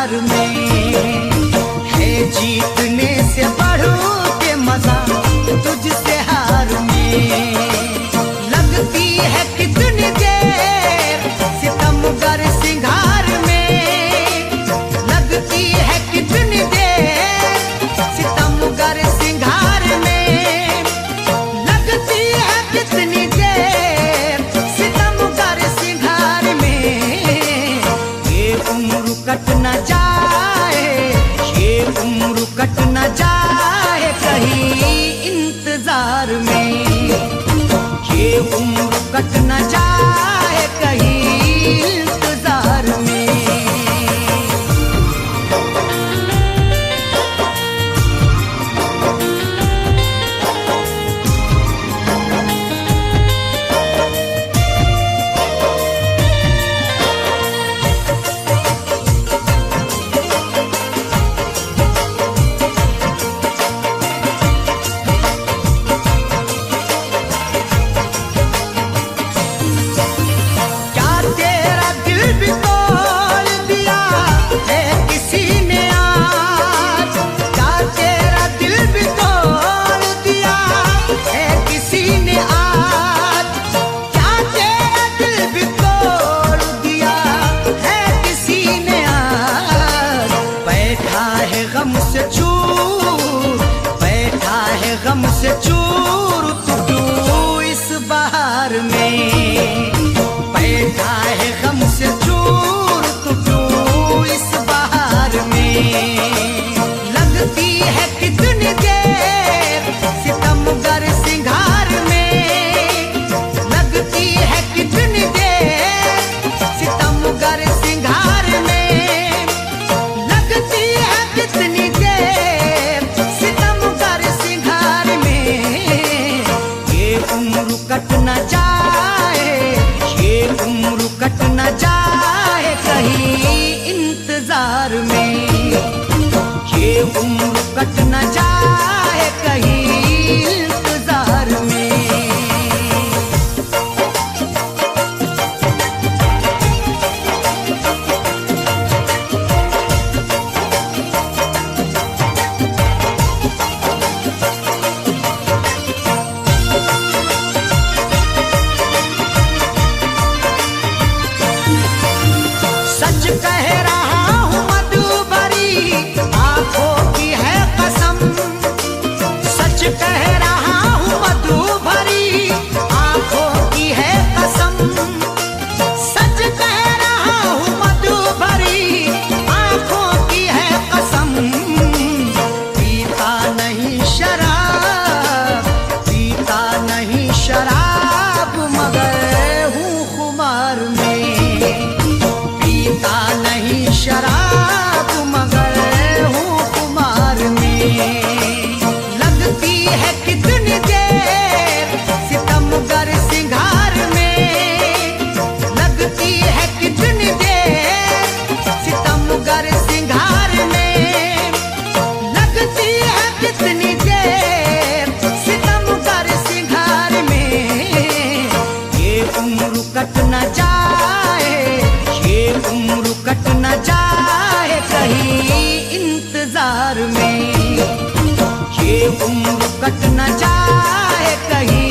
इंतजार में। है जीतने से बढ़ के मजा तुझसे हार में। लगती है कितनी देर सितमगर सिंगार में। लगती है कितनी देर सितमगर सिंगार में। लगती है कितनी देर सितमगर सिंगार में। ये उम्र कट न जाए, ये उम्र कट न जाए कहीं इंतजार में। ये उम्र कट न जाए कहीं इंतजार में। गम से चूर तू इस बहार में। बैठा है गम से चूर तू इस बहार में। लगती है कितनी देर सितमगर सिंगार में। लगती है कितनी देर सितमगर सिंगार में। लगती है कितनी देर सितमगर सिंगार में। ये उम्र कट न जाए, ये उम्र कट न जाए कहीं इंतजार में। ये उम्र कट न जाए कहीं इंतजार में। सच कह रहा हूँ मधुबरी आंखों की है कसम। सच कह रहा हूँ मधुबरी आंखों की है कसम। सच कह रहा हूँ मधुबरी आंखों की है कसम। पीता नहीं शराब, पीता नहीं शराब मगर हूँ खुमार में। पीता नहीं शराब मगर हूँ खुमार में। लगती है कितनी देर सितमगर सिंगार में। लगती है कितनी देर सितमगर सिंगार में। लगती है कितनी देर सितमगर सिंगार में। ये उम्र कट न जाए, ये उम्र कट न जाए कहीं इंतजार में। ये उम्र कट न जाए कहीं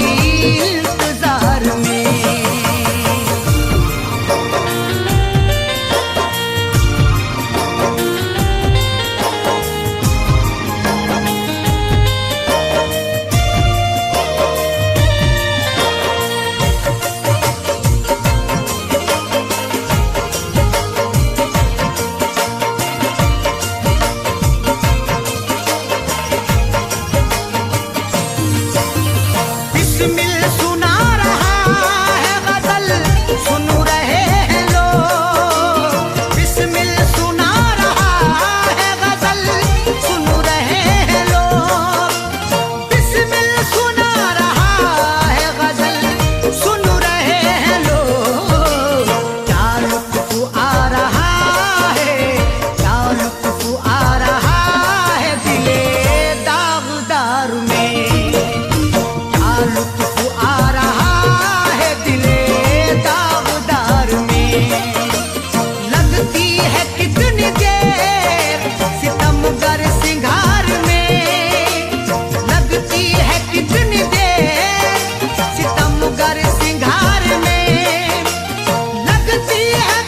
इंतजार में।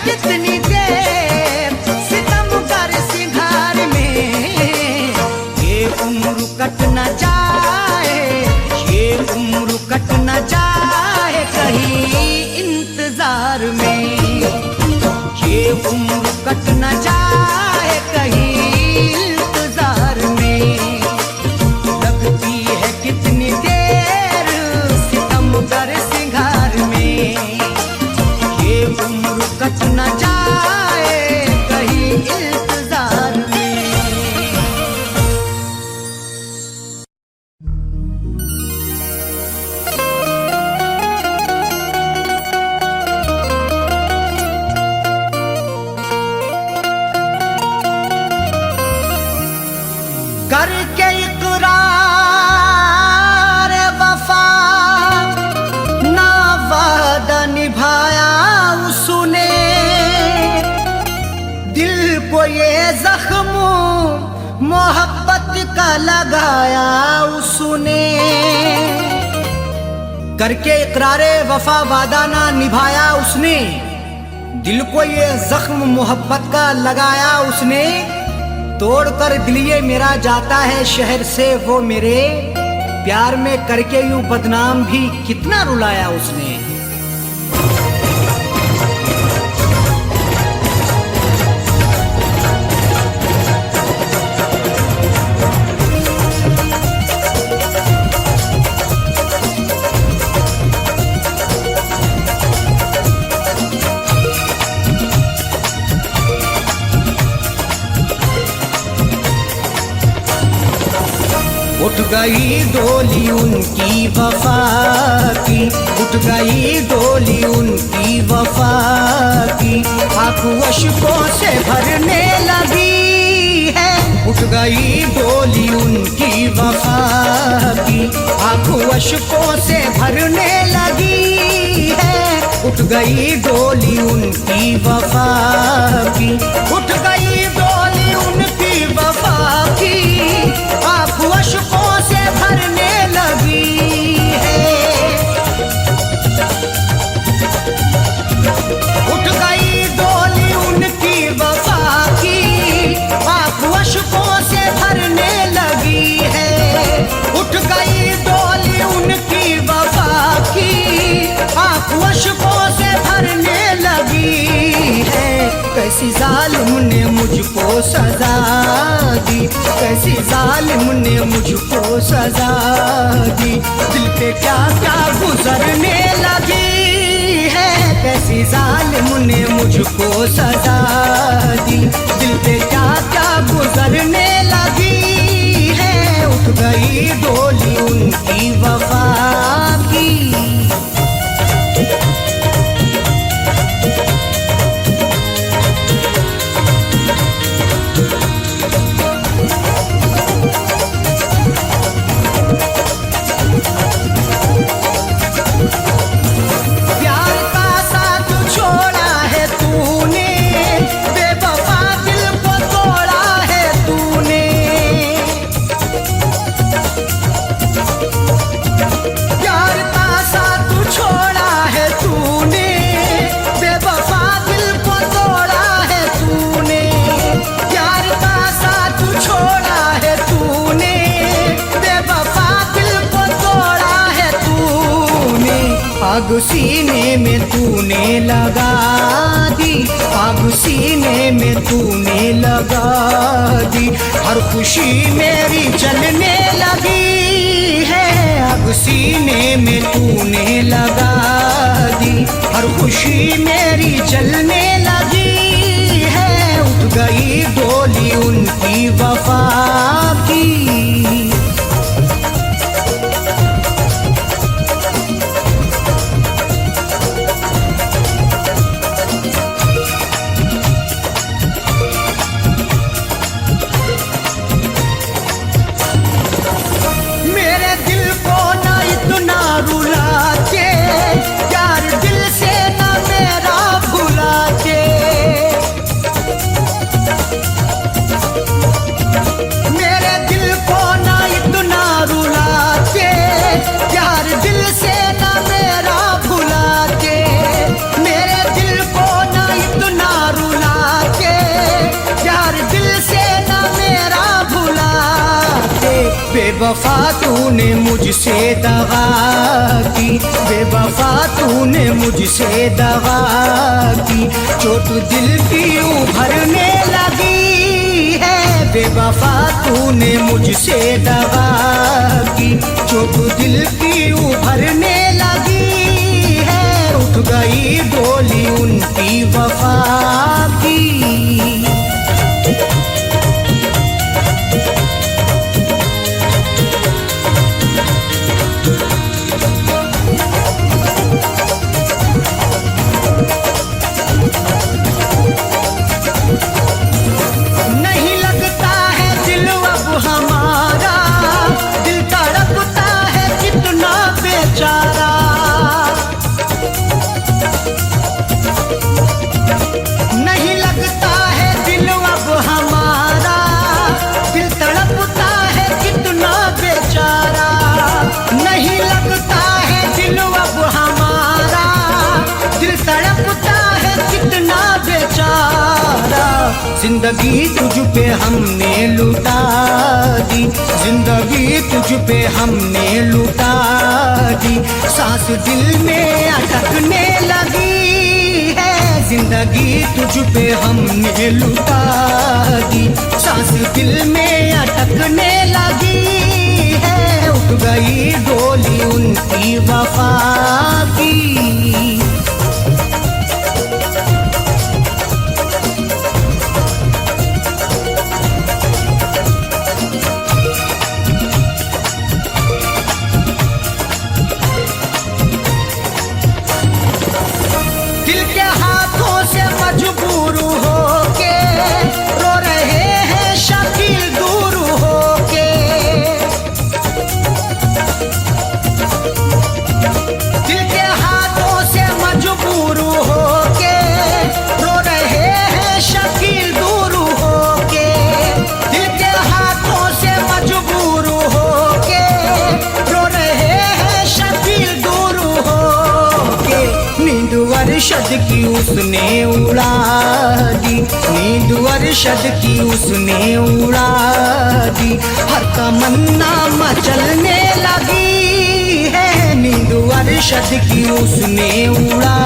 कितनी देर सितम कर सिंगार में, ये उम्र कट न जाए, ये उम्र कट न जाए कहीं इंतजार में, ये उम्र कट न जाए कहीं इंतजार में। लगती है कितनी देर सितम कर सिंगार में, ये उम्र कट न जाए कहीं इंतजार में। करके इकरार वफा ना वादा निभाया उसने, दिल को ये जख्म मोहब्बत का लगाया उसने। करके इकरार वफा वादा ना निभाया उसने, दिल को ये जख्म मोहब्बत का लगाया उसने। तोड़कर दिल ये मेरा जाता है शहर से वो मेरे, प्यार में करके यूं बदनाम भी कितना रुलाया उसने। उठ गई डोली उनकी वफा की, उठ गई डोली उनकी वफा की, आंखों अश्कों से भरने लगी है। उठ गई डोली उनकी वफा की, आंखों अश्कों से भरने लगी है। उठ गई डोली उनकी वफा की, उठ गई डोली उनकी वफा की, आंखों अश्कों से भरने लगी है। उठ गई डोली उनकी वफा की, आंखों अश्कों से भरने लगी है। उठ गई डोली उनकी वफा की, आंखों अश्कों से भरने लगी है। कैसी जालिम ने मुझको सजा दी, कैसी जालिम ने मुझको सजा दी, दिल पे क्या क्या गुजरने लगी है। कैसी जालिम ने मुझको सजा दी, दिल पे क्या क्या गुजरने लगी है। उठ गई डोली उनकी वफा की। आग सीने में तूने लगा दी, आग सीने में तूने लगा दी, हर खुशी मेरी जलने लगी है। आग सीने में तूने लगा दी, हर खुशी मेरी जलने लगी है। उठ गई डोली उनकी वफा की। मेरे दिल को ना बेवफा तूने मुझसे दगा की, बेवफा तूने मुझसे दगा की, चोट दिल की उभरने लगी है। बेवफा तूने मुझसे दगा की, चोट दिल की उभरने लगी है। उठ गई डोली उनकी वफा की। जिंदगी तुझ पे हमने लुटा दी, जिंदगी तुझ पे हमने लुटा दी, सांस दिल में अटकने लगी है। जिंदगी तुझ पे हमने लुटा दी, सांस दिल में अटकने लगी है। उठ गई डोली उनकी वफा की। मजबूर होके रो रहे हैं शकील दूर होके, दिल के हाथों से मजबूर होके रो रहे हैं शकील दूर होके, दिल के हाथों से मजबूर होके रो रहे हैं शकील दूर होके। नींद अरशद की उसने उड़ा दी, नींद अरशद की उसने उड़ा दी, हर तमन्ना मचलने लगी है। नींद अरशद की उसने उड़ा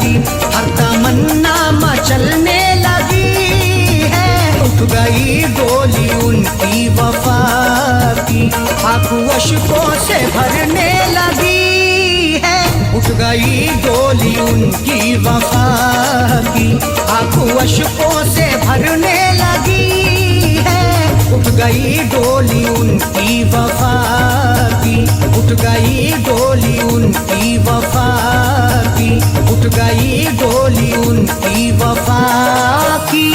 दी, हर तमन्ना मचलने लगी है। उठ गई डोली उनकी वफा की, आंखों अश्कों से भरने लगी है। उठ गई डोली उनकी वफा की, आंखों अश्कों से भरने लगी है। उठ गई डोली उनकी वफा की, उठ गई डोली उनकी वफा की, उठ गई डोली उनकी वफा की।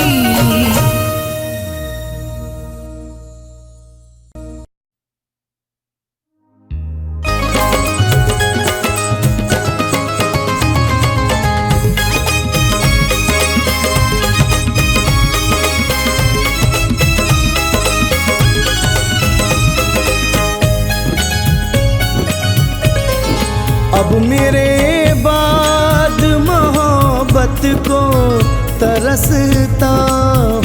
अब मेरे बाद मोहब्बत को तरसता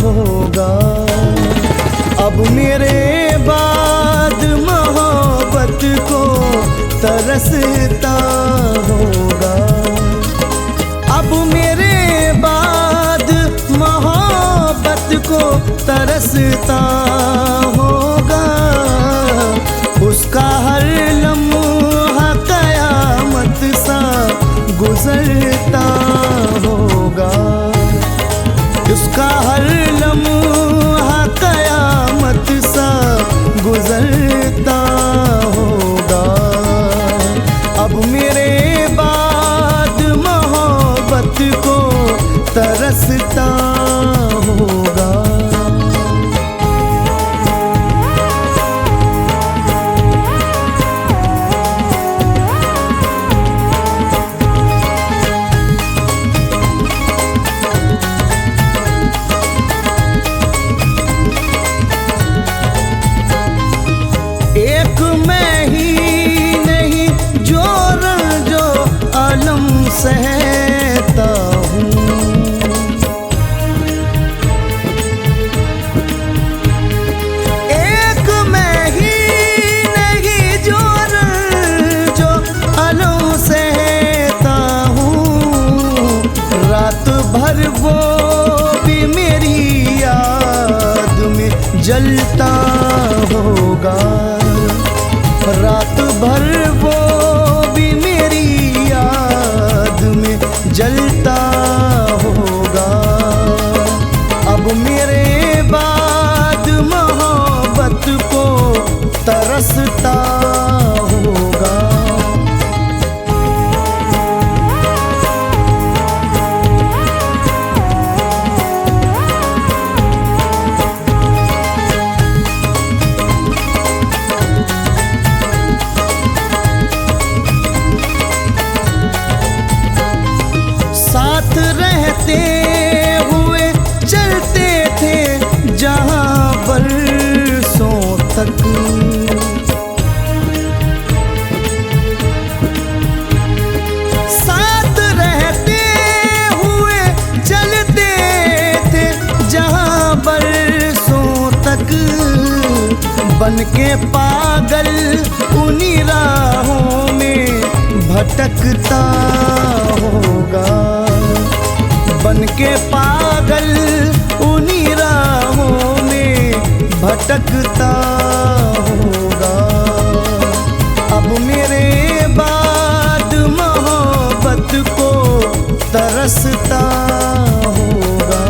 होगा, अब मेरे बाद मोहब्बत को तरसता होगा, अब मेरे बाद मोहब्बत को तरसता होगा। उसका हर लम्हा कयामत सा गुजरता होगा, उसका हर लम्हा कयामत सा गुजरता होगा। अब मेरे बाद मोहब्बत को तरसता होगा। रात भर वो भी मेरी याद में जलता होगा। रात भर वो भी मेरी याद में जलता होगा। अब मेरे बाद मोहब्बत को तरसता होगा। साथ रहते हुए चलते थे जहां बरसों तक। साथ रहते हुए चलते थे जहां बरसों तक। बन के पागल उन्हीं राहों में भटकता होगा। बन के पागल उन्हीं राहों में भटकता होगा। अब मेरे बाद मोहब्बत को तरसता होगा।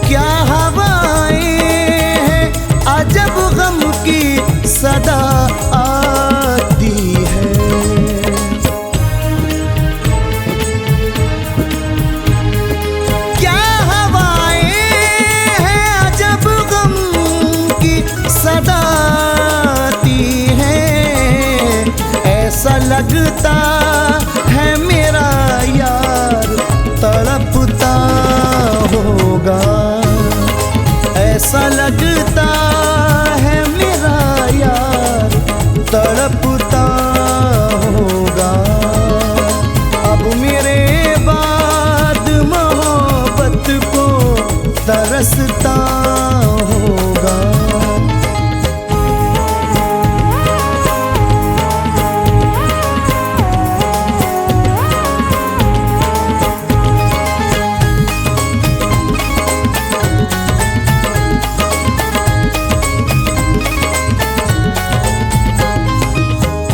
क्या हवाएं हैं अजब गम की सदा आती है। क्या हवाएं हैं अजब गम की सदा आती है। ऐसा लगता है मेरा यार तड़पता होगा। ऐसा लगता है मेरा यार तड़पता होगा। अब मेरे बाद मोहब्बत को तरसता होगा।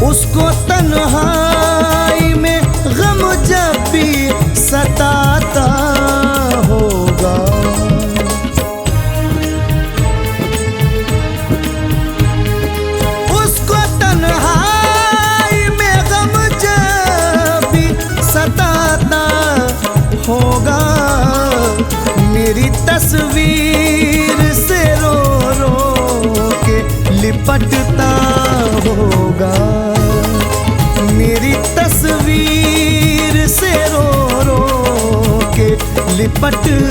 उसको तन्हाई में गम जब भी सताता होगा। उसको तन्हाई में गम जब भी सताता होगा। मेरी तस्वीर से रो रो के लिपटता होगा। मेरी तस्वीर से रो रो के लिपटता